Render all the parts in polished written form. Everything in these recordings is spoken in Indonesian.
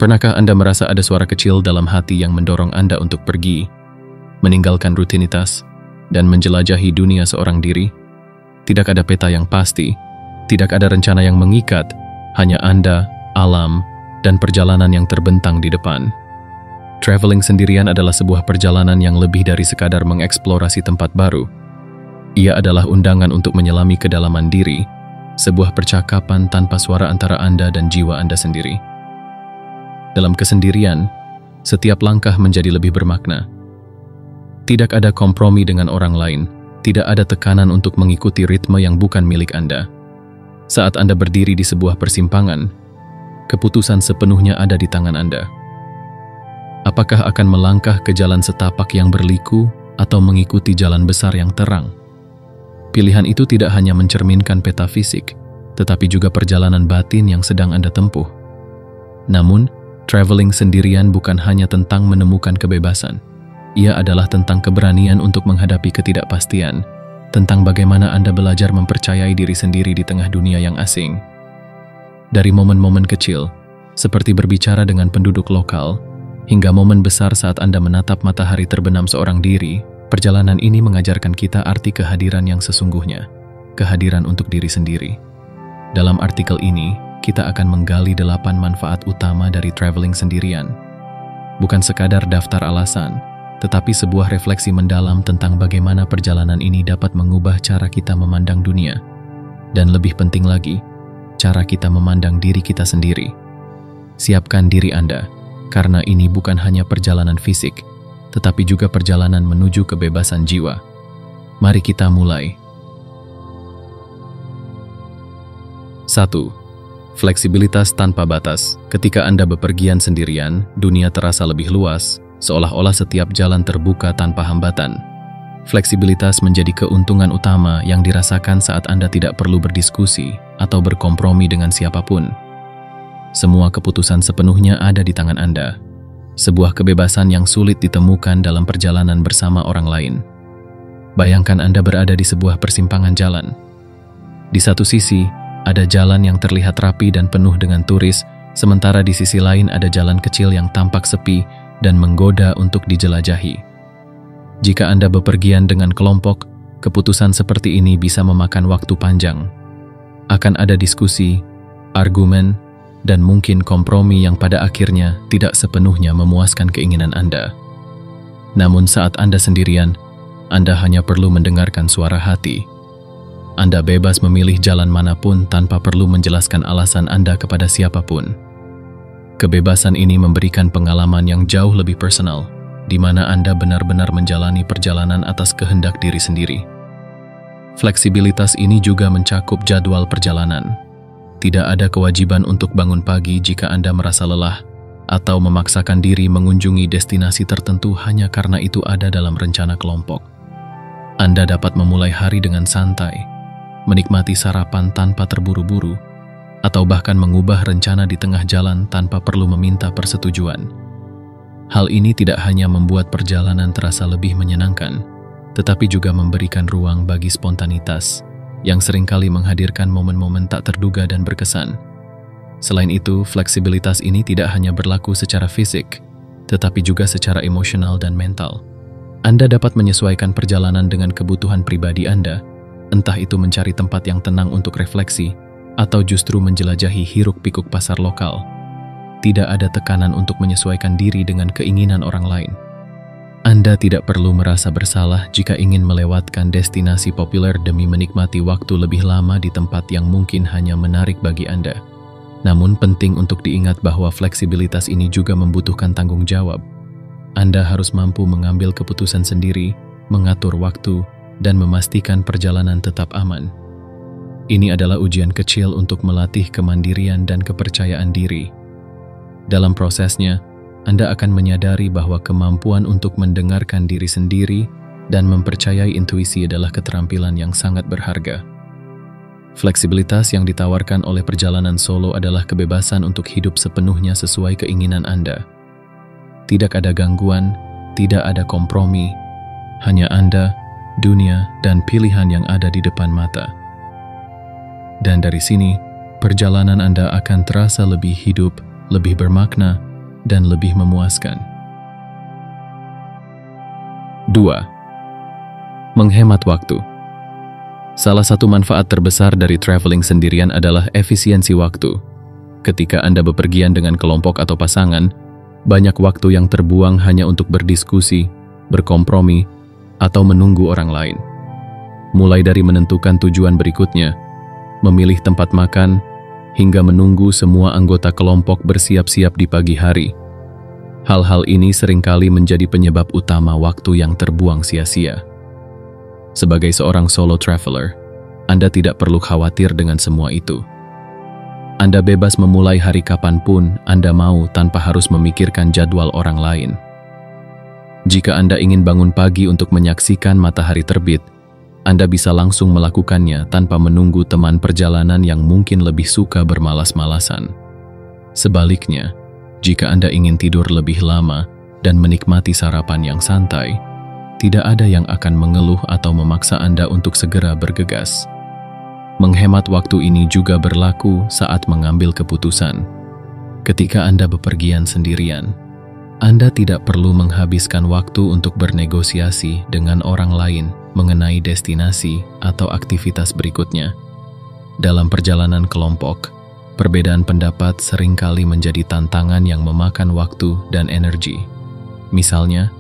Pernahkah Anda merasa ada suara kecil dalam hati yang mendorong Anda untuk pergi, meninggalkan rutinitas, dan menjelajahi dunia seorang diri? Tidak ada peta yang pasti, tidak ada rencana yang mengikat, hanya Anda, alam, dan perjalanan yang terbentang di depan. Traveling sendirian adalah sebuah perjalanan yang lebih dari sekadar mengeksplorasi tempat baru. Ia adalah undangan untuk menyelami kedalaman diri, sebuah percakapan tanpa suara antara Anda dan jiwa Anda sendiri. Dalam kesendirian, setiap langkah menjadi lebih bermakna. Tidak ada kompromi dengan orang lain, tidak ada tekanan untuk mengikuti ritme yang bukan milik Anda. Saat Anda berdiri di sebuah persimpangan, keputusan sepenuhnya ada di tangan Anda. Apakah akan melangkah ke jalan setapak yang berliku atau mengikuti jalan besar yang terang? Pilihan itu tidak hanya mencerminkan peta fisik, tetapi juga perjalanan batin yang sedang Anda tempuh. Namun, traveling sendirian bukan hanya tentang menemukan kebebasan. Ia adalah tentang keberanian untuk menghadapi ketidakpastian, tentang bagaimana Anda belajar mempercayai diri sendiri di tengah dunia yang asing. Dari momen-momen kecil, seperti berbicara dengan penduduk lokal, hingga momen besar saat Anda menatap matahari terbenam seorang diri, perjalanan ini mengajarkan kita arti kehadiran yang sesungguhnya, kehadiran untuk diri sendiri. Dalam artikel ini, kita akan menggali 8 manfaat utama dari traveling sendirian. Bukan sekadar daftar alasan, tetapi sebuah refleksi mendalam tentang bagaimana perjalanan ini dapat mengubah cara kita memandang dunia. Dan lebih penting lagi, cara kita memandang diri kita sendiri. Siapkan diri Anda, karena ini bukan hanya perjalanan fisik, tetapi juga perjalanan menuju kebebasan jiwa. Mari kita mulai. 1. Fleksibilitas tanpa batas. Ketika Anda bepergian sendirian, dunia terasa lebih luas, seolah-olah setiap jalan terbuka tanpa hambatan. Fleksibilitas menjadi keuntungan utama yang dirasakan saat Anda tidak perlu berdiskusi atau berkompromi dengan siapapun. Semua keputusan sepenuhnya ada di tangan Anda. Sebuah kebebasan yang sulit ditemukan dalam perjalanan bersama orang lain. Bayangkan Anda berada di sebuah persimpangan jalan. Di satu sisi, ada jalan yang terlihat rapi dan penuh dengan turis, sementara di sisi lain ada jalan kecil yang tampak sepi dan menggoda untuk dijelajahi. Jika Anda bepergian dengan kelompok, keputusan seperti ini bisa memakan waktu panjang. Akan ada diskusi, argumen, dan mungkin kompromi yang pada akhirnya tidak sepenuhnya memuaskan keinginan Anda. Namun saat Anda sendirian, Anda hanya perlu mendengarkan suara hati. Anda bebas memilih jalan manapun tanpa perlu menjelaskan alasan Anda kepada siapapun. Kebebasan ini memberikan pengalaman yang jauh lebih personal, di mana Anda benar-benar menjalani perjalanan atas kehendak diri sendiri. Fleksibilitas ini juga mencakup jadwal perjalanan. Tidak ada kewajiban untuk bangun pagi jika Anda merasa lelah, atau memaksakan diri mengunjungi destinasi tertentu hanya karena itu ada dalam rencana kelompok. Anda dapat memulai hari dengan santai, menikmati sarapan tanpa terburu-buru, atau bahkan mengubah rencana di tengah jalan tanpa perlu meminta persetujuan. Hal ini tidak hanya membuat perjalanan terasa lebih menyenangkan, tetapi juga memberikan ruang bagi spontanitas, yang seringkali menghadirkan momen-momen tak terduga dan berkesan. Selain itu, fleksibilitas ini tidak hanya berlaku secara fisik, tetapi juga secara emosional dan mental. Anda dapat menyesuaikan perjalanan dengan kebutuhan pribadi Anda, entah itu mencari tempat yang tenang untuk refleksi, atau justru menjelajahi hiruk-pikuk pasar lokal. Tidak ada tekanan untuk menyesuaikan diri dengan keinginan orang lain. Anda tidak perlu merasa bersalah jika ingin melewatkan destinasi populer demi menikmati waktu lebih lama di tempat yang mungkin hanya menarik bagi Anda. Namun penting untuk diingat bahwa fleksibilitas ini juga membutuhkan tanggung jawab. Anda harus mampu mengambil keputusan sendiri, mengatur waktu, dan memastikan perjalanan tetap aman. Ini adalah ujian kecil untuk melatih kemandirian dan kepercayaan diri. Dalam prosesnya, Anda akan menyadari bahwa kemampuan untuk mendengarkan diri sendiri dan mempercayai intuisi adalah keterampilan yang sangat berharga. Fleksibilitas yang ditawarkan oleh perjalanan solo adalah kebebasan untuk hidup sepenuhnya sesuai keinginan Anda. Tidak ada gangguan, tidak ada kompromi, hanya Anda, dunia, dan pilihan yang ada di depan mata. Dan dari sini, perjalanan Anda akan terasa lebih hidup, lebih bermakna, dan lebih memuaskan. 2. Menghemat waktu. Salah satu manfaat terbesar dari traveling sendirian adalah efisiensi waktu. Ketika Anda bepergian dengan kelompok atau pasangan, banyak waktu yang terbuang hanya untuk berdiskusi, berkompromi, atau menunggu orang lain. Mulai dari menentukan tujuan berikutnya, memilih tempat makan, hingga menunggu semua anggota kelompok bersiap-siap di pagi hari. Hal-hal ini seringkali menjadi penyebab utama waktu yang terbuang sia-sia. Sebagai seorang solo traveler, Anda tidak perlu khawatir dengan semua itu. Anda bebas memulai hari kapanpun Anda mau tanpa harus memikirkan jadwal orang lain. Jika Anda ingin bangun pagi untuk menyaksikan matahari terbit, Anda bisa langsung melakukannya tanpa menunggu teman perjalanan yang mungkin lebih suka bermalas-malasan. Sebaliknya, jika Anda ingin tidur lebih lama dan menikmati sarapan yang santai, tidak ada yang akan mengeluh atau memaksa Anda untuk segera bergegas. Menghemat waktu ini juga berlaku saat mengambil keputusan. Ketika Anda bepergian sendirian, Anda tidak perlu menghabiskan waktu untuk bernegosiasi dengan orang lain mengenai destinasi atau aktivitas berikutnya. Dalam perjalanan kelompok, perbedaan pendapat seringkali menjadi tantangan yang memakan waktu dan energi. Misalnya,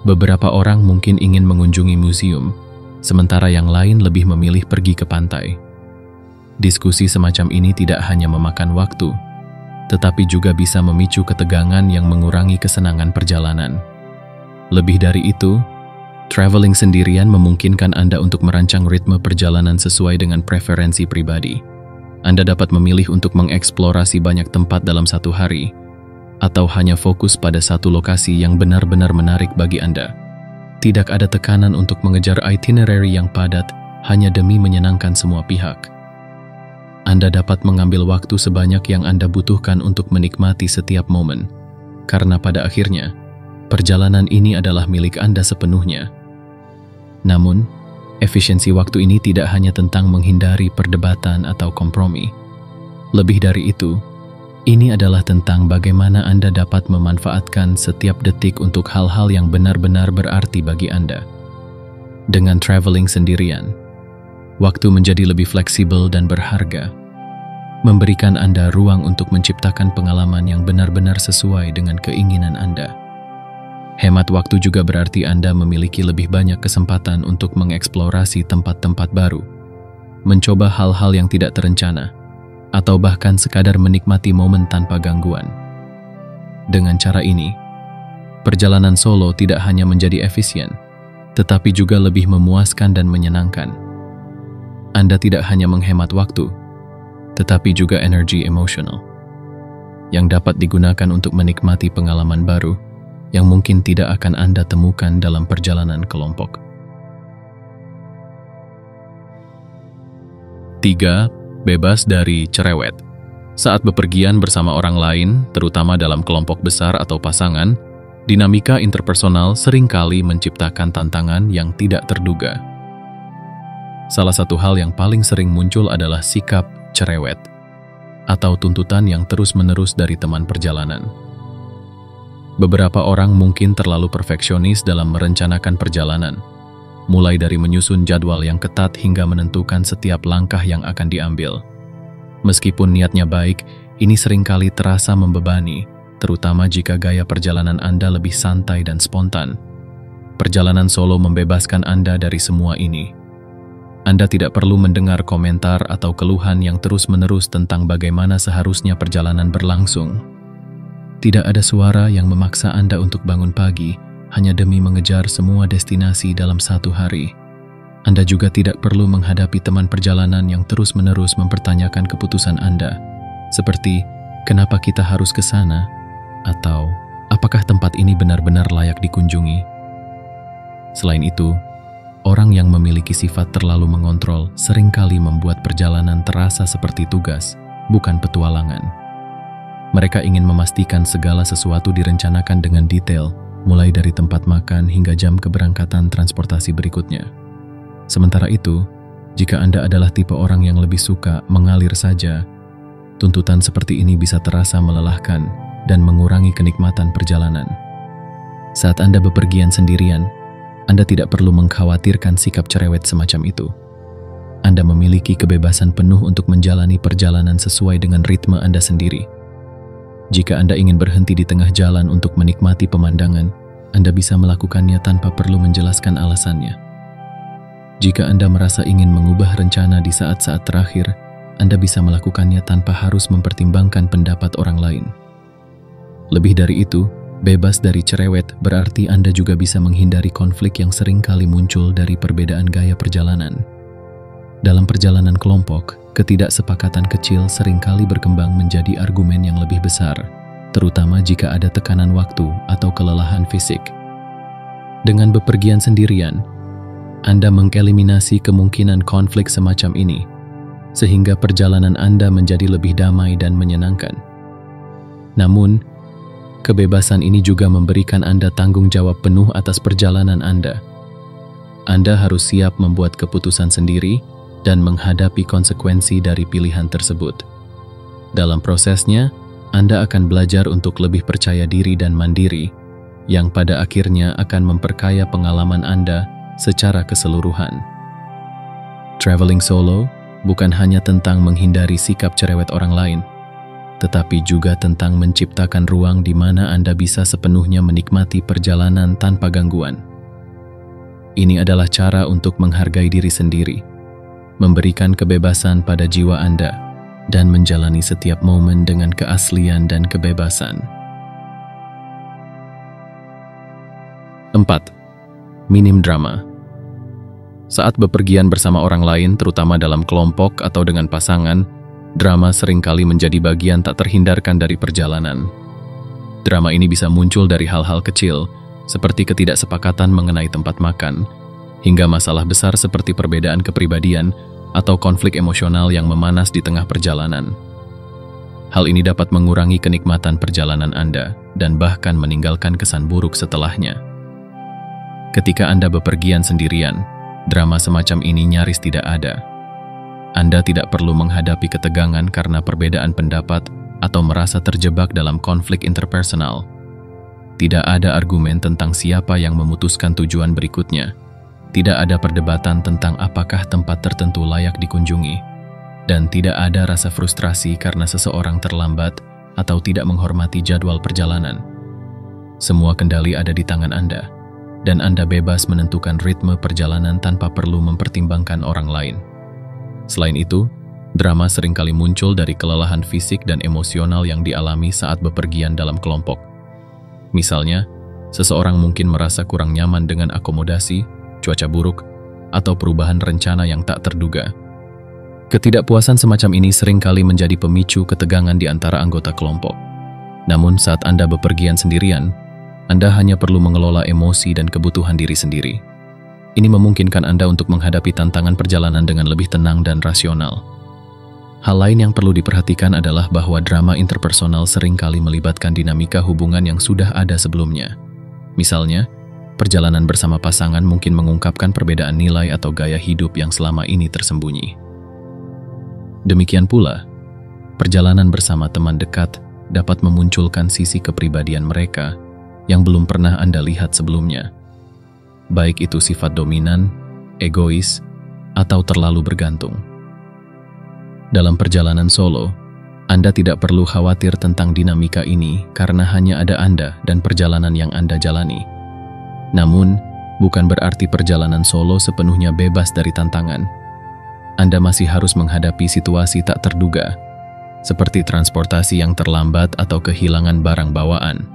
beberapa orang mungkin ingin mengunjungi museum, sementara yang lain lebih memilih pergi ke pantai. Diskusi semacam ini tidak hanya memakan waktu, tetapi juga bisa memicu ketegangan yang mengurangi kesenangan perjalanan. Lebih dari itu, traveling sendirian memungkinkan Anda untuk merancang ritme perjalanan sesuai dengan preferensi pribadi. Anda dapat memilih untuk mengeksplorasi banyak tempat dalam satu hari, atau hanya fokus pada satu lokasi yang benar-benar menarik bagi Anda. Tidak ada tekanan untuk mengejar itinerary yang padat hanya demi menyenangkan semua pihak. Anda dapat mengambil waktu sebanyak yang Anda butuhkan untuk menikmati setiap momen, karena pada akhirnya, perjalanan ini adalah milik Anda sepenuhnya. Namun, efisiensi waktu ini tidak hanya tentang menghindari perdebatan atau kompromi. Lebih dari itu, ini adalah tentang bagaimana Anda dapat memanfaatkan setiap detik untuk hal-hal yang benar-benar berarti bagi Anda. Dengan traveling sendirian, waktu menjadi lebih fleksibel dan berharga, memberikan Anda ruang untuk menciptakan pengalaman yang benar-benar sesuai dengan keinginan Anda. Hemat waktu juga berarti Anda memiliki lebih banyak kesempatan untuk mengeksplorasi tempat-tempat baru, mencoba hal-hal yang tidak terencana, atau bahkan sekadar menikmati momen tanpa gangguan. Dengan cara ini, perjalanan solo tidak hanya menjadi efisien, tetapi juga lebih memuaskan dan menyenangkan. Anda tidak hanya menghemat waktu, tetapi juga energi emosional, yang dapat digunakan untuk menikmati pengalaman baru yang mungkin tidak akan Anda temukan dalam perjalanan kelompok. 3. Bebas dari cerewet. Saat bepergian bersama orang lain, terutama dalam kelompok besar atau pasangan, dinamika interpersonal seringkali menciptakan tantangan yang tidak terduga. Salah satu hal yang paling sering muncul adalah sikap cerewet, atau tuntutan yang terus-menerus dari teman perjalanan. Beberapa orang mungkin terlalu perfeksionis dalam merencanakan perjalanan, mulai dari menyusun jadwal yang ketat hingga menentukan setiap langkah yang akan diambil. Meskipun niatnya baik, ini seringkali terasa membebani, terutama jika gaya perjalanan Anda lebih santai dan spontan. Perjalanan solo membebaskan Anda dari semua ini. Anda tidak perlu mendengar komentar atau keluhan yang terus-menerus tentang bagaimana seharusnya perjalanan berlangsung. Tidak ada suara yang memaksa Anda untuk bangun pagi hanya demi mengejar semua destinasi dalam satu hari. Anda juga tidak perlu menghadapi teman perjalanan yang terus-menerus mempertanyakan keputusan Anda, seperti kenapa kita harus ke sana, atau apakah tempat ini benar-benar layak dikunjungi. Selain itu, orang yang memiliki sifat terlalu mengontrol seringkali membuat perjalanan terasa seperti tugas, bukan petualangan. Mereka ingin memastikan segala sesuatu direncanakan dengan detail, mulai dari tempat makan hingga jam keberangkatan transportasi berikutnya. Sementara itu, jika Anda adalah tipe orang yang lebih suka mengalir saja, tuntutan seperti ini bisa terasa melelahkan dan mengurangi kenikmatan perjalanan. Saat Anda bepergian sendirian, Anda tidak perlu mengkhawatirkan sikap cerewet semacam itu. Anda memiliki kebebasan penuh untuk menjalani perjalanan sesuai dengan ritme Anda sendiri. Jika Anda ingin berhenti di tengah jalan untuk menikmati pemandangan, Anda bisa melakukannya tanpa perlu menjelaskan alasannya. Jika Anda merasa ingin mengubah rencana di saat-saat terakhir, Anda bisa melakukannya tanpa harus mempertimbangkan pendapat orang lain. Lebih dari itu, bebas dari cerewet berarti Anda juga bisa menghindari konflik yang sering kali muncul dari perbedaan gaya perjalanan. Dalam perjalanan kelompok, ketidaksepakatan kecil seringkali berkembang menjadi argumen yang lebih besar, terutama jika ada tekanan waktu atau kelelahan fisik. Dengan bepergian sendirian, Anda mengeliminasi kemungkinan konflik semacam ini, sehingga perjalanan Anda menjadi lebih damai dan menyenangkan. Namun, kebebasan ini juga memberikan Anda tanggung jawab penuh atas perjalanan Anda. Anda harus siap membuat keputusan sendiri dan menghadapi konsekuensi dari pilihan tersebut. Dalam prosesnya, Anda akan belajar untuk lebih percaya diri dan mandiri, yang pada akhirnya akan memperkaya pengalaman Anda secara keseluruhan. Traveling solo bukan hanya tentang menghindari sikap cerewet orang lain, tetapi juga tentang menciptakan ruang di mana Anda bisa sepenuhnya menikmati perjalanan tanpa gangguan. Ini adalah cara untuk menghargai diri sendiri, memberikan kebebasan pada jiwa Anda, dan menjalani setiap momen dengan keaslian dan kebebasan. 4. Minim drama. Saat bepergian bersama orang lain, terutama dalam kelompok atau dengan pasangan, drama seringkali menjadi bagian tak terhindarkan dari perjalanan. Drama ini bisa muncul dari hal-hal kecil, seperti ketidaksepakatan mengenai tempat makan, hingga masalah besar seperti perbedaan kepribadian atau konflik emosional yang memanas di tengah perjalanan. Hal ini dapat mengurangi kenikmatan perjalanan Anda dan bahkan meninggalkan kesan buruk setelahnya. Ketika Anda bepergian sendirian, drama semacam ini nyaris tidak ada. Anda tidak perlu menghadapi ketegangan karena perbedaan pendapat atau merasa terjebak dalam konflik interpersonal. Tidak ada argumen tentang siapa yang memutuskan tujuan berikutnya. Tidak ada perdebatan tentang apakah tempat tertentu layak dikunjungi, dan tidak ada rasa frustrasi karena seseorang terlambat atau tidak menghormati jadwal perjalanan. Semua kendali ada di tangan Anda, dan Anda bebas menentukan ritme perjalanan tanpa perlu mempertimbangkan orang lain. Selain itu, drama seringkali muncul dari kelelahan fisik dan emosional yang dialami saat bepergian dalam kelompok. Misalnya, seseorang mungkin merasa kurang nyaman dengan akomodasi, cuaca buruk, atau perubahan rencana yang tak terduga. Ketidakpuasan semacam ini seringkali menjadi pemicu ketegangan di antara anggota kelompok. Namun saat Anda bepergian sendirian, Anda hanya perlu mengelola emosi dan kebutuhan diri sendiri. Ini memungkinkan Anda untuk menghadapi tantangan perjalanan dengan lebih tenang dan rasional. Hal lain yang perlu diperhatikan adalah bahwa drama interpersonal seringkali melibatkan dinamika hubungan yang sudah ada sebelumnya. Misalnya, perjalanan bersama pasangan mungkin mengungkapkan perbedaan nilai atau gaya hidup yang selama ini tersembunyi. Demikian pula, perjalanan bersama teman dekat dapat memunculkan sisi kepribadian mereka yang belum pernah Anda lihat sebelumnya. Baik itu sifat dominan, egois, atau terlalu bergantung. Dalam perjalanan solo, Anda tidak perlu khawatir tentang dinamika ini karena hanya ada Anda dan perjalanan yang Anda jalani. Namun, bukan berarti perjalanan solo sepenuhnya bebas dari tantangan. Anda masih harus menghadapi situasi tak terduga, seperti transportasi yang terlambat atau kehilangan barang bawaan.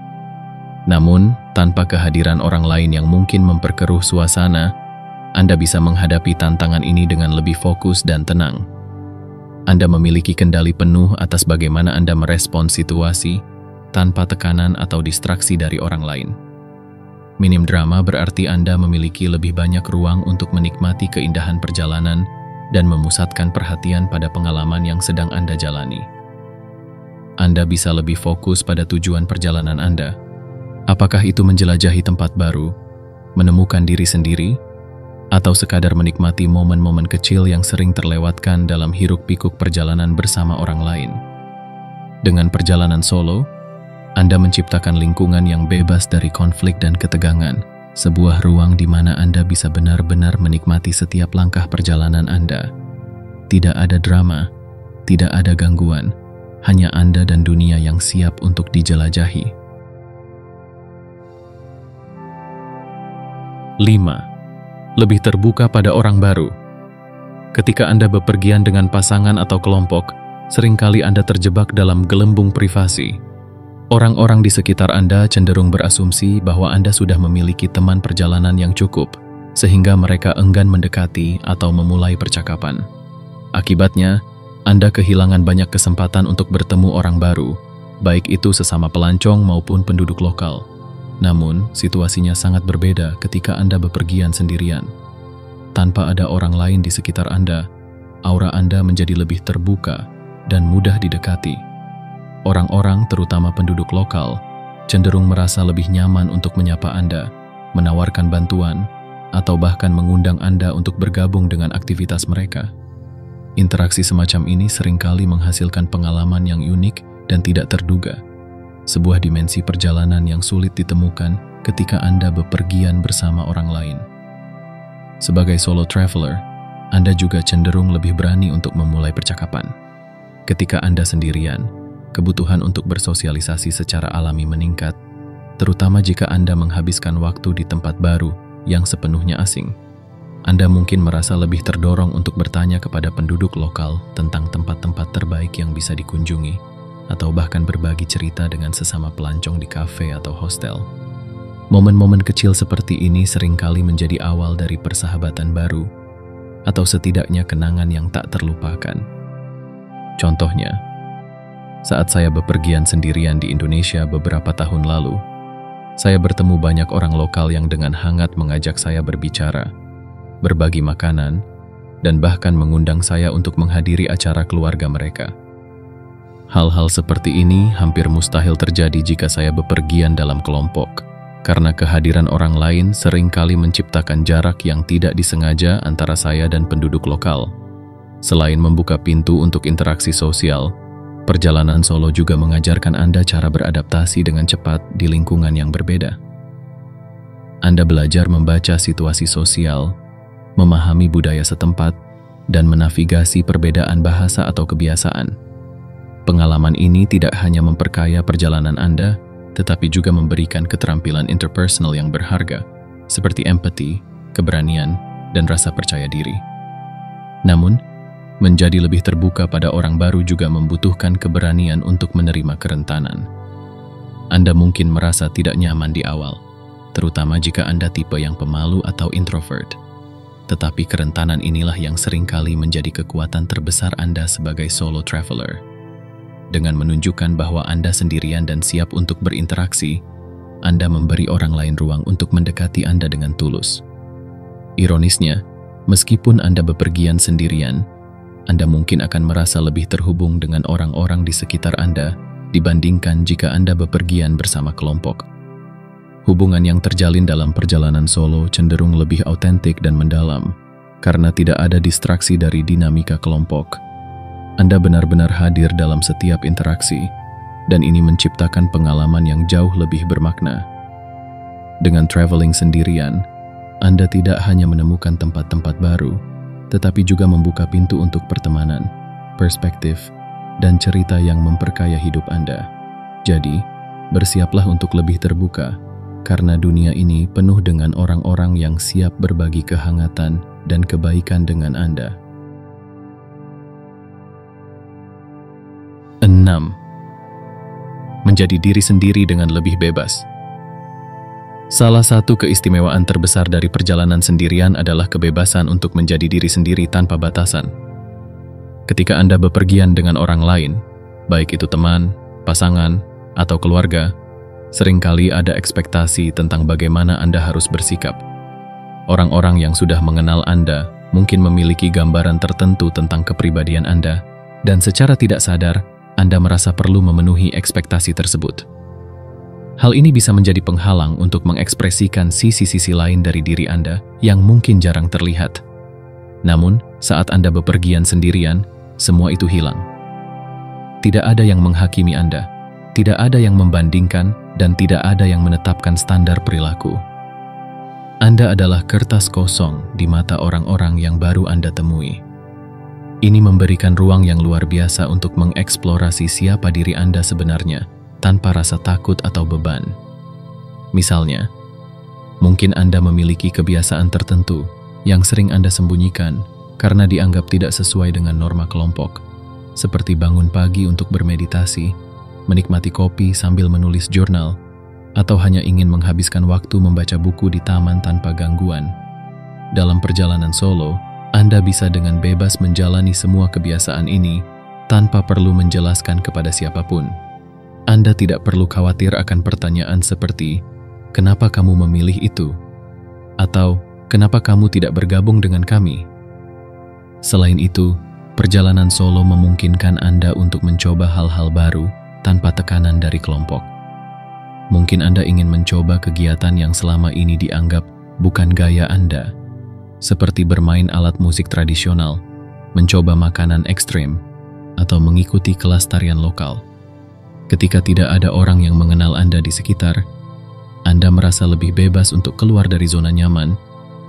Namun, tanpa kehadiran orang lain yang mungkin memperkeruh suasana, Anda bisa menghadapi tantangan ini dengan lebih fokus dan tenang. Anda memiliki kendali penuh atas bagaimana Anda merespons situasi, tanpa tekanan atau distraksi dari orang lain. Minim drama berarti Anda memiliki lebih banyak ruang untuk menikmati keindahan perjalanan dan memusatkan perhatian pada pengalaman yang sedang Anda jalani. Anda bisa lebih fokus pada tujuan perjalanan Anda. Apakah itu menjelajahi tempat baru, menemukan diri sendiri, atau sekadar menikmati momen-momen kecil yang sering terlewatkan dalam hiruk-pikuk perjalanan bersama orang lain. Dengan perjalanan solo, Anda menciptakan lingkungan yang bebas dari konflik dan ketegangan, sebuah ruang di mana Anda bisa benar-benar menikmati setiap langkah perjalanan Anda. Tidak ada drama, tidak ada gangguan, hanya Anda dan dunia yang siap untuk dijelajahi. 5. Lebih terbuka pada orang baru. Ketika Anda bepergian dengan pasangan atau kelompok, seringkali Anda terjebak dalam gelembung privasi. Orang-orang di sekitar Anda cenderung berasumsi bahwa Anda sudah memiliki teman perjalanan yang cukup, sehingga mereka enggan mendekati atau memulai percakapan. Akibatnya, Anda kehilangan banyak kesempatan untuk bertemu orang baru, baik itu sesama pelancong maupun penduduk lokal. Namun, situasinya sangat berbeda ketika Anda bepergian sendirian. Tanpa ada orang lain di sekitar Anda, aura Anda menjadi lebih terbuka dan mudah didekati. Orang-orang, terutama penduduk lokal, cenderung merasa lebih nyaman untuk menyapa Anda, menawarkan bantuan, atau bahkan mengundang Anda untuk bergabung dengan aktivitas mereka. Interaksi semacam ini seringkali menghasilkan pengalaman yang unik dan tidak terduga, sebuah dimensi perjalanan yang sulit ditemukan ketika Anda bepergian bersama orang lain. Sebagai solo traveler, Anda juga cenderung lebih berani untuk memulai percakapan. Ketika Anda sendirian, kebutuhan untuk bersosialisasi secara alami meningkat, terutama jika Anda menghabiskan waktu di tempat baru yang sepenuhnya asing. Anda mungkin merasa lebih terdorong untuk bertanya kepada penduduk lokal tentang tempat-tempat terbaik yang bisa dikunjungi, atau bahkan berbagi cerita dengan sesama pelancong di kafe atau hostel. Momen-momen kecil seperti ini seringkali menjadi awal dari persahabatan baru, atau setidaknya kenangan yang tak terlupakan. Contohnya, saat saya bepergian sendirian di Indonesia beberapa tahun lalu, saya bertemu banyak orang lokal yang dengan hangat mengajak saya berbicara, berbagi makanan, dan bahkan mengundang saya untuk menghadiri acara keluarga mereka. Hal-hal seperti ini hampir mustahil terjadi jika saya bepergian dalam kelompok, karena kehadiran orang lain seringkali menciptakan jarak yang tidak disengaja antara saya dan penduduk lokal. Selain membuka pintu untuk interaksi sosial, perjalanan solo juga mengajarkan Anda cara beradaptasi dengan cepat di lingkungan yang berbeda. Anda belajar membaca situasi sosial, memahami budaya setempat, dan menavigasi perbedaan bahasa atau kebiasaan. Pengalaman ini tidak hanya memperkaya perjalanan Anda, tetapi juga memberikan keterampilan interpersonal yang berharga, seperti empati, keberanian, dan rasa percaya diri. Namun, menjadi lebih terbuka pada orang baru juga membutuhkan keberanian untuk menerima kerentanan. Anda mungkin merasa tidak nyaman di awal, terutama jika Anda tipe yang pemalu atau introvert. Tetapi kerentanan inilah yang seringkali menjadi kekuatan terbesar Anda sebagai solo traveler. Dengan menunjukkan bahwa Anda sendirian dan siap untuk berinteraksi, Anda memberi orang lain ruang untuk mendekati Anda dengan tulus. Ironisnya, meskipun Anda bepergian sendirian, Anda mungkin akan merasa lebih terhubung dengan orang-orang di sekitar Anda dibandingkan jika Anda bepergian bersama kelompok. Hubungan yang terjalin dalam perjalanan solo cenderung lebih autentik dan mendalam, karena tidak ada distraksi dari dinamika kelompok. Anda benar-benar hadir dalam setiap interaksi, dan ini menciptakan pengalaman yang jauh lebih bermakna. Dengan traveling sendirian, Anda tidak hanya menemukan tempat-tempat baru, tetapi juga membuka pintu untuk pertemanan, perspektif, dan cerita yang memperkaya hidup Anda. Jadi, bersiaplah untuk lebih terbuka, karena dunia ini penuh dengan orang-orang yang siap berbagi kehangatan dan kebaikan dengan Anda. 6. Menjadi diri sendiri dengan lebih bebas. Salah satu keistimewaan terbesar dari perjalanan sendirian adalah kebebasan untuk menjadi diri sendiri tanpa batasan. Ketika Anda bepergian dengan orang lain, baik itu teman, pasangan, atau keluarga, seringkali ada ekspektasi tentang bagaimana Anda harus bersikap. Orang-orang yang sudah mengenal Anda mungkin memiliki gambaran tertentu tentang kepribadian Anda, dan secara tidak sadar, Anda merasa perlu memenuhi ekspektasi tersebut. Hal ini bisa menjadi penghalang untuk mengekspresikan sisi-sisi lain dari diri Anda yang mungkin jarang terlihat. Namun, saat Anda bepergian sendirian, semua itu hilang. Tidak ada yang menghakimi Anda, Tidak ada yang membandingkan dan tidak ada yang menetapkan standar perilaku. Anda adalah kertas kosong di mata orang-orang yang baru Anda temui. Ini memberikan ruang yang luar biasa untuk mengeksplorasi siapa diri Anda sebenarnya tanpa rasa takut atau beban. Misalnya, mungkin Anda memiliki kebiasaan tertentu yang sering Anda sembunyikan karena dianggap tidak sesuai dengan norma kelompok, seperti bangun pagi untuk bermeditasi, menikmati kopi sambil menulis jurnal, atau hanya ingin menghabiskan waktu membaca buku di taman tanpa gangguan. Dalam perjalanan solo, Anda bisa dengan bebas menjalani semua kebiasaan ini tanpa perlu menjelaskan kepada siapapun. Anda tidak perlu khawatir akan pertanyaan seperti, "Kenapa kamu memilih itu?" Atau, "Kenapa kamu tidak bergabung dengan kami?" Selain itu, perjalanan solo memungkinkan Anda untuk mencoba hal-hal baru tanpa tekanan dari kelompok. Mungkin Anda ingin mencoba kegiatan yang selama ini dianggap bukan gaya Anda, seperti bermain alat musik tradisional, mencoba makanan ekstrem, atau mengikuti kelas tarian lokal. Ketika tidak ada orang yang mengenal Anda di sekitar, Anda merasa lebih bebas untuk keluar dari zona nyaman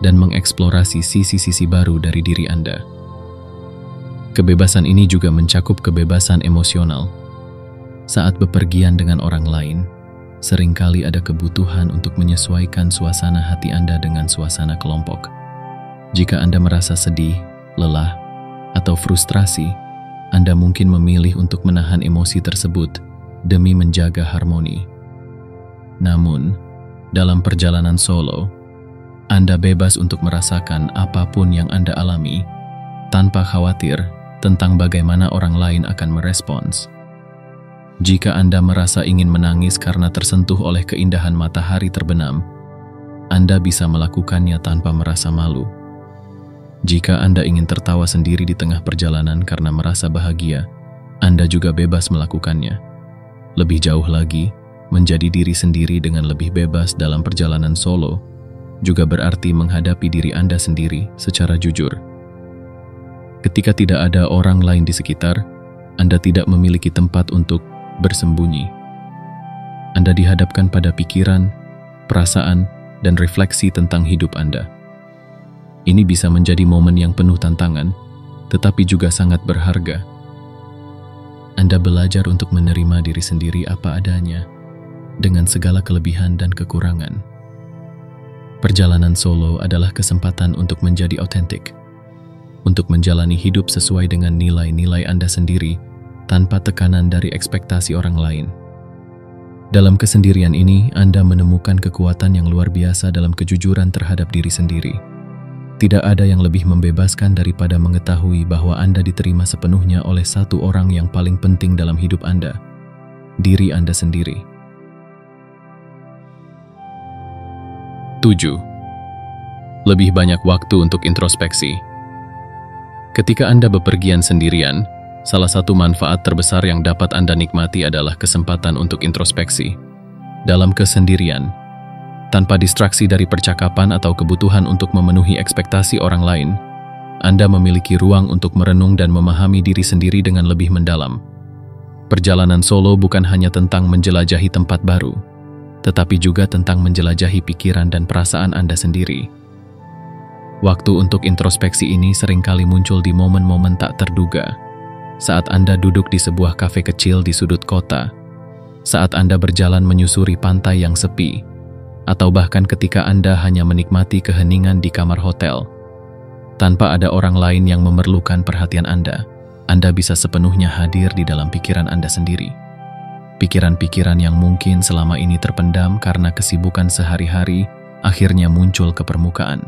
dan mengeksplorasi sisi-sisi baru dari diri Anda. Kebebasan ini juga mencakup kebebasan emosional. Saat bepergian dengan orang lain, seringkali ada kebutuhan untuk menyesuaikan suasana hati Anda dengan suasana kelompok. Jika Anda merasa sedih, lelah, atau frustrasi, Anda mungkin memilih untuk menahan emosi tersebut demi menjaga harmoni. Namun, dalam perjalanan solo, Anda bebas untuk merasakan apapun yang Anda alami tanpa khawatir tentang bagaimana orang lain akan merespons. Jika Anda merasa ingin menangis karena tersentuh oleh keindahan matahari terbenam, Anda bisa melakukannya tanpa merasa malu. Jika Anda ingin tertawa sendiri di tengah perjalanan karena merasa bahagia, Anda juga bebas melakukannya. Lebih jauh lagi, menjadi diri sendiri dengan lebih bebas dalam perjalanan solo juga berarti menghadapi diri Anda sendiri secara jujur. Ketika tidak ada orang lain di sekitar, Anda tidak memiliki tempat untuk bersembunyi. Anda dihadapkan pada pikiran, perasaan, dan refleksi tentang hidup Anda. Ini bisa menjadi momen yang penuh tantangan, tetapi juga sangat berharga. Anda belajar untuk menerima diri sendiri apa adanya, dengan segala kelebihan dan kekurangan. Perjalanan solo adalah kesempatan untuk menjadi autentik, untuk menjalani hidup sesuai dengan nilai-nilai Anda sendiri, tanpa tekanan dari ekspektasi orang lain. Dalam kesendirian ini, Anda menemukan kekuatan yang luar biasa dalam kejujuran terhadap diri sendiri. Tidak ada yang lebih membebaskan daripada mengetahui bahwa Anda diterima sepenuhnya oleh satu orang yang paling penting dalam hidup Anda, diri Anda sendiri. 7. Lebih banyak waktu untuk introspeksi. Ketika Anda bepergian sendirian, salah satu manfaat terbesar yang dapat Anda nikmati adalah kesempatan untuk introspeksi. Dalam kesendirian, tanpa distraksi dari percakapan atau kebutuhan untuk memenuhi ekspektasi orang lain, Anda memiliki ruang untuk merenung dan memahami diri sendiri dengan lebih mendalam. Perjalanan solo bukan hanya tentang menjelajahi tempat baru, tetapi juga tentang menjelajahi pikiran dan perasaan Anda sendiri. Waktu untuk introspeksi ini seringkali muncul di momen-momen tak terduga. Saat Anda duduk di sebuah kafe kecil di sudut kota, saat Anda berjalan menyusuri pantai yang sepi, atau bahkan ketika Anda hanya menikmati keheningan di kamar hotel. Tanpa ada orang lain yang memerlukan perhatian Anda bisa sepenuhnya hadir di dalam pikiran Anda sendiri. Pikiran-pikiran yang mungkin selama ini terpendam karena kesibukan sehari-hari akhirnya muncul ke permukaan,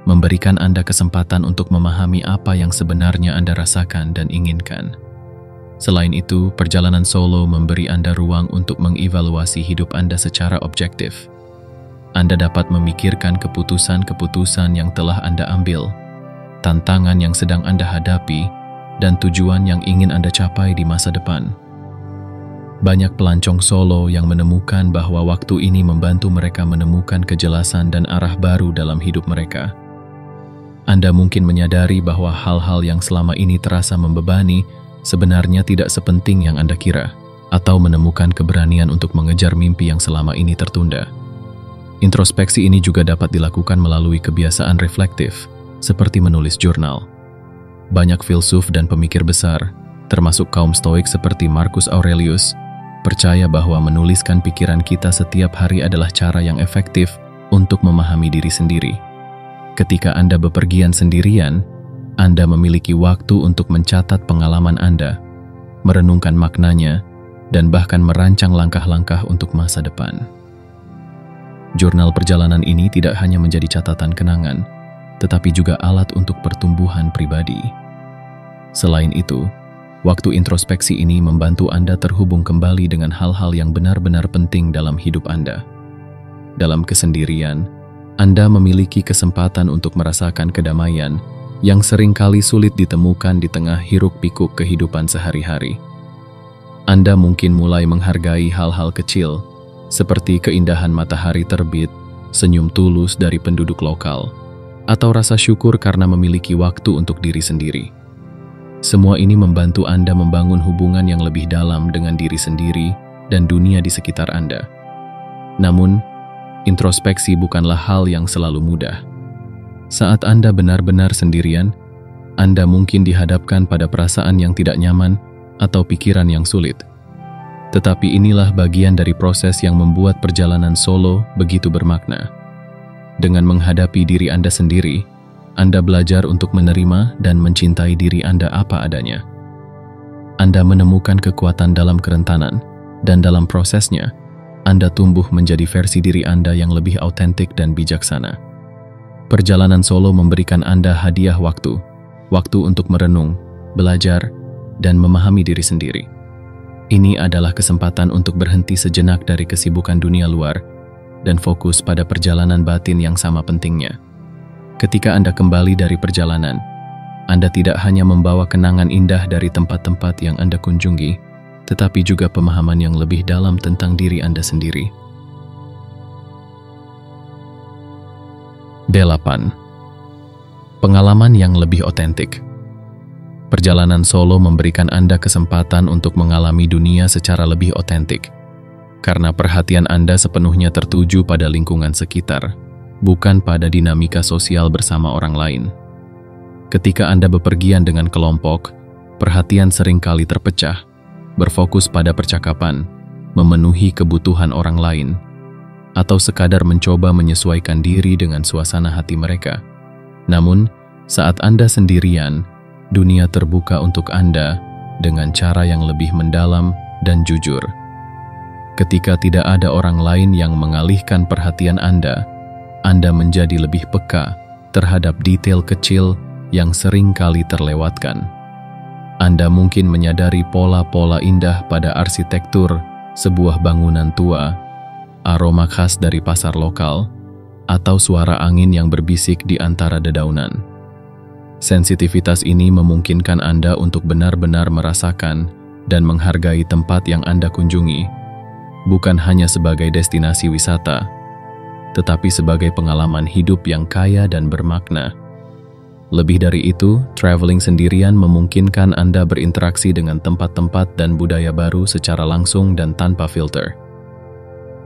memberikan Anda kesempatan untuk memahami apa yang sebenarnya Anda rasakan dan inginkan. Selain itu, perjalanan solo memberi Anda ruang untuk mengevaluasi hidup Anda secara objektif. Anda dapat memikirkan keputusan-keputusan yang telah Anda ambil, tantangan yang sedang Anda hadapi, dan tujuan yang ingin Anda capai di masa depan. Banyak pelancong solo yang menemukan bahwa waktu ini membantu mereka menemukan kejelasan dan arah baru dalam hidup mereka. Anda mungkin menyadari bahwa hal-hal yang selama ini terasa membebani sebenarnya tidak sepenting yang Anda kira. atau menemukan keberanian untuk mengejar mimpi yang selama ini tertunda. Introspeksi ini juga dapat dilakukan melalui kebiasaan reflektif, seperti menulis jurnal. Banyak filsuf dan pemikir besar, termasuk kaum Stoik seperti Marcus Aurelius, percaya bahwa menuliskan pikiran kita setiap hari adalah cara yang efektif untuk memahami diri sendiri. Ketika Anda bepergian sendirian, Anda memiliki waktu untuk mencatat pengalaman Anda, merenungkan maknanya, dan bahkan merancang langkah-langkah untuk masa depan. Jurnal perjalanan ini tidak hanya menjadi catatan kenangan, tetapi juga alat untuk pertumbuhan pribadi. Selain itu, waktu introspeksi ini membantu Anda terhubung kembali dengan hal-hal yang benar-benar penting dalam hidup Anda. Dalam kesendirian, Anda memiliki kesempatan untuk merasakan kedamaian yang seringkali sulit ditemukan di tengah hiruk-pikuk kehidupan sehari-hari. Anda mungkin mulai menghargai hal-hal kecil, seperti keindahan matahari terbit, senyum tulus dari penduduk lokal, atau rasa syukur karena memiliki waktu untuk diri sendiri. Semua ini membantu Anda membangun hubungan yang lebih dalam dengan diri sendiri dan dunia di sekitar Anda. Namun, introspeksi bukanlah hal yang selalu mudah. Saat Anda benar-benar sendirian, Anda mungkin dihadapkan pada perasaan yang tidak nyaman atau pikiran yang sulit. Tetapi inilah bagian dari proses yang membuat perjalanan solo begitu bermakna. Dengan menghadapi diri Anda sendiri, Anda belajar untuk menerima dan mencintai diri Anda apa adanya. Anda menemukan kekuatan dalam kerentanan, dan dalam prosesnya, Anda tumbuh menjadi versi diri Anda yang lebih autentik dan bijaksana. Perjalanan solo memberikan Anda hadiah waktu untuk merenung, belajar, dan memahami diri sendiri. Ini adalah kesempatan untuk berhenti sejenak dari kesibukan dunia luar dan fokus pada perjalanan batin yang sama pentingnya. Ketika Anda kembali dari perjalanan, Anda tidak hanya membawa kenangan indah dari tempat-tempat yang Anda kunjungi, tetapi juga pemahaman yang lebih dalam tentang diri Anda sendiri. 8. Pengalaman yang lebih otentik. Perjalanan solo memberikan Anda kesempatan untuk mengalami dunia secara lebih otentik, karena perhatian Anda sepenuhnya tertuju pada lingkungan sekitar, bukan pada dinamika sosial bersama orang lain. Ketika Anda bepergian dengan kelompok, perhatian seringkali terpecah, berfokus pada percakapan, memenuhi kebutuhan orang lain, atau sekadar mencoba menyesuaikan diri dengan suasana hati mereka. Namun, saat Anda sendirian, dunia terbuka untuk Anda dengan cara yang lebih mendalam dan jujur. Ketika tidak ada orang lain yang mengalihkan perhatian Anda menjadi lebih peka terhadap detail kecil yang sering kali terlewatkan. Anda mungkin menyadari pola-pola indah pada arsitektur sebuah bangunan tua, aroma khas dari pasar lokal, atau suara angin yang berbisik di antara dedaunan. Sensitivitas ini memungkinkan Anda untuk benar-benar merasakan dan menghargai tempat yang Anda kunjungi, bukan hanya sebagai destinasi wisata, tetapi sebagai pengalaman hidup yang kaya dan bermakna. Lebih dari itu, traveling sendirian memungkinkan Anda berinteraksi dengan tempat-tempat dan budaya baru secara langsung dan tanpa filter.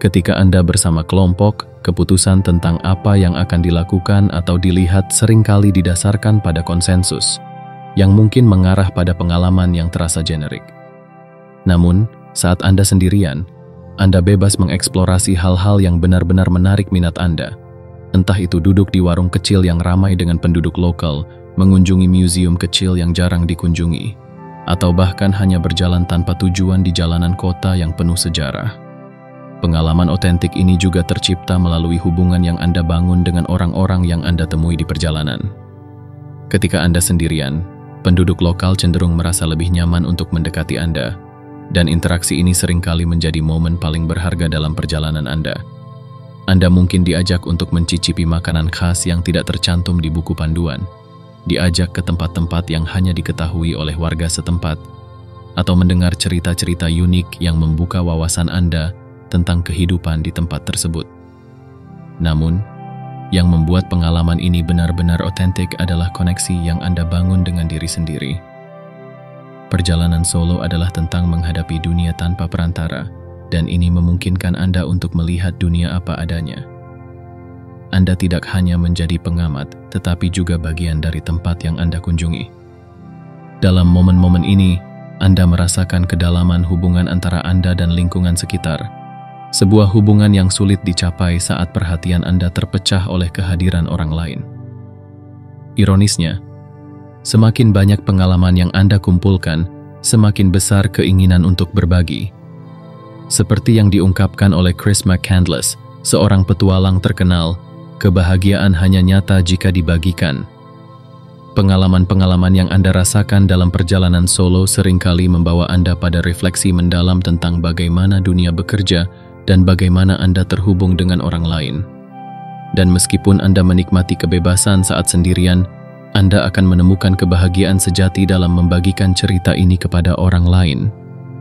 Ketika Anda bersama kelompok, keputusan tentang apa yang akan dilakukan atau dilihat seringkali didasarkan pada konsensus, yang mungkin mengarah pada pengalaman yang terasa generik. Namun, saat Anda sendirian, Anda bebas mengeksplorasi hal-hal yang benar-benar menarik minat Anda. Entah itu duduk di warung kecil yang ramai dengan penduduk lokal, mengunjungi museum kecil yang jarang dikunjungi, atau bahkan hanya berjalan tanpa tujuan di jalanan kota yang penuh sejarah. Pengalaman otentik ini juga tercipta melalui hubungan yang Anda bangun dengan orang-orang yang Anda temui di perjalanan. Ketika Anda sendirian, penduduk lokal cenderung merasa lebih nyaman untuk mendekati Anda, dan interaksi ini seringkali menjadi momen paling berharga dalam perjalanan Anda. Anda mungkin diajak untuk mencicipi makanan khas yang tidak tercantum di buku panduan, diajak ke tempat-tempat yang hanya diketahui oleh warga setempat, atau mendengar cerita-cerita unik yang membuka wawasan Anda tentang kehidupan di tempat tersebut. Namun, yang membuat pengalaman ini benar-benar otentik adalah koneksi yang Anda bangun dengan diri sendiri. Perjalanan solo adalah tentang menghadapi dunia tanpa perantara, dan ini memungkinkan Anda untuk melihat dunia apa adanya. Anda tidak hanya menjadi pengamat, tetapi juga bagian dari tempat yang Anda kunjungi. Dalam momen-momen ini, Anda merasakan kedalaman hubungan antara Anda dan lingkungan sekitar. Sebuah hubungan yang sulit dicapai saat perhatian Anda terpecah oleh kehadiran orang lain. Ironisnya, semakin banyak pengalaman yang Anda kumpulkan, semakin besar keinginan untuk berbagi. Seperti yang diungkapkan oleh Chris McCandless, seorang petualang terkenal, kebahagiaan hanya nyata jika dibagikan. Pengalaman-pengalaman yang Anda rasakan dalam perjalanan solo seringkali membawa Anda pada refleksi mendalam tentang bagaimana dunia bekerja dan bagaimana Anda terhubung dengan orang lain. Dan meskipun Anda menikmati kebebasan saat sendirian, Anda akan menemukan kebahagiaan sejati dalam membagikan cerita ini kepada orang lain,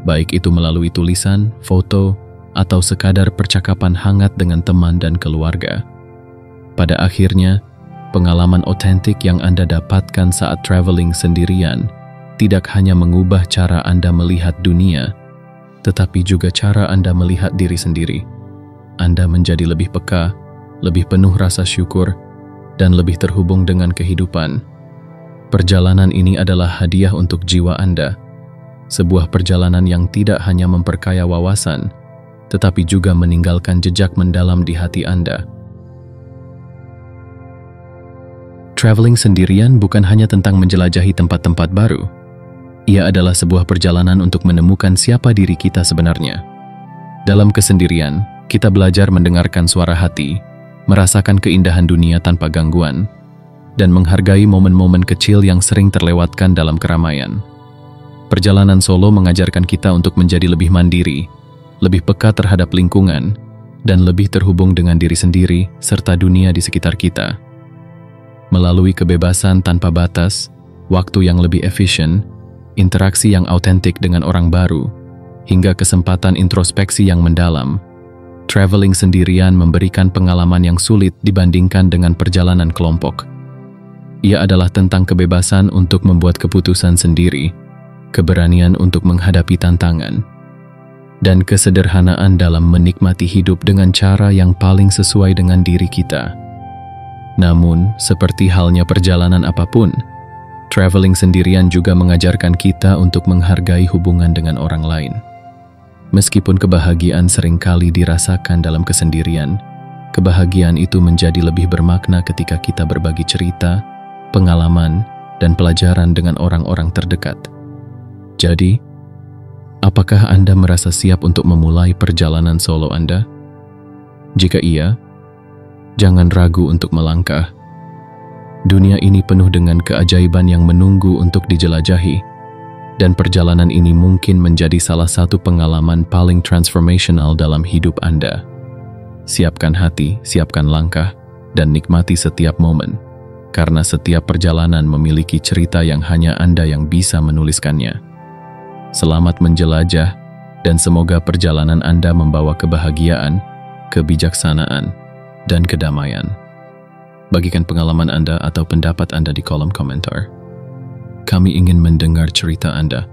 baik itu melalui tulisan, foto, atau sekadar percakapan hangat dengan teman dan keluarga. Pada akhirnya, pengalaman otentik yang Anda dapatkan saat traveling sendirian tidak hanya mengubah cara Anda melihat dunia, tetapi juga cara Anda melihat diri sendiri. Anda menjadi lebih peka, lebih penuh rasa syukur, dan lebih terhubung dengan kehidupan. Perjalanan ini adalah hadiah untuk jiwa Anda, sebuah perjalanan yang tidak hanya memperkaya wawasan, tetapi juga meninggalkan jejak mendalam di hati Anda. Traveling sendirian bukan hanya tentang menjelajahi tempat-tempat baru. Ia adalah sebuah perjalanan untuk menemukan siapa diri kita sebenarnya. Dalam kesendirian, kita belajar mendengarkan suara hati, merasakan keindahan dunia tanpa gangguan, dan menghargai momen-momen kecil yang sering terlewatkan dalam keramaian. Perjalanan solo mengajarkan kita untuk menjadi lebih mandiri, lebih peka terhadap lingkungan, dan lebih terhubung dengan diri sendiri serta dunia di sekitar kita. Melalui kebebasan tanpa batas, waktu yang lebih efisien, interaksi yang autentik dengan orang baru, hingga kesempatan introspeksi yang mendalam, traveling sendirian memberikan pengalaman yang sulit dibandingkan dengan perjalanan kelompok. Ia adalah tentang kebebasan untuk membuat keputusan sendiri, keberanian untuk menghadapi tantangan, dan kesederhanaan dalam menikmati hidup dengan cara yang paling sesuai dengan diri kita. Namun, seperti halnya perjalanan apapun, traveling sendirian juga mengajarkan kita untuk menghargai hubungan dengan orang lain. Meskipun kebahagiaan seringkali dirasakan dalam kesendirian, kebahagiaan itu menjadi lebih bermakna ketika kita berbagi cerita, pengalaman, dan pelajaran dengan orang-orang terdekat. Jadi, apakah Anda merasa siap untuk memulai perjalanan solo Anda? Jika iya, jangan ragu untuk melangkah. Dunia ini penuh dengan keajaiban yang menunggu untuk dijelajahi, dan perjalanan ini mungkin menjadi salah satu pengalaman paling transformational dalam hidup Anda. Siapkan hati, siapkan langkah, dan nikmati setiap momen, karena setiap perjalanan memiliki cerita yang hanya Anda yang bisa menuliskannya. Selamat menjelajah, dan semoga perjalanan Anda membawa kebahagiaan, kebijaksanaan, dan kedamaian. Bagikan pengalaman Anda atau pendapat Anda di kolom komentar. Kami ingin mendengar cerita Anda.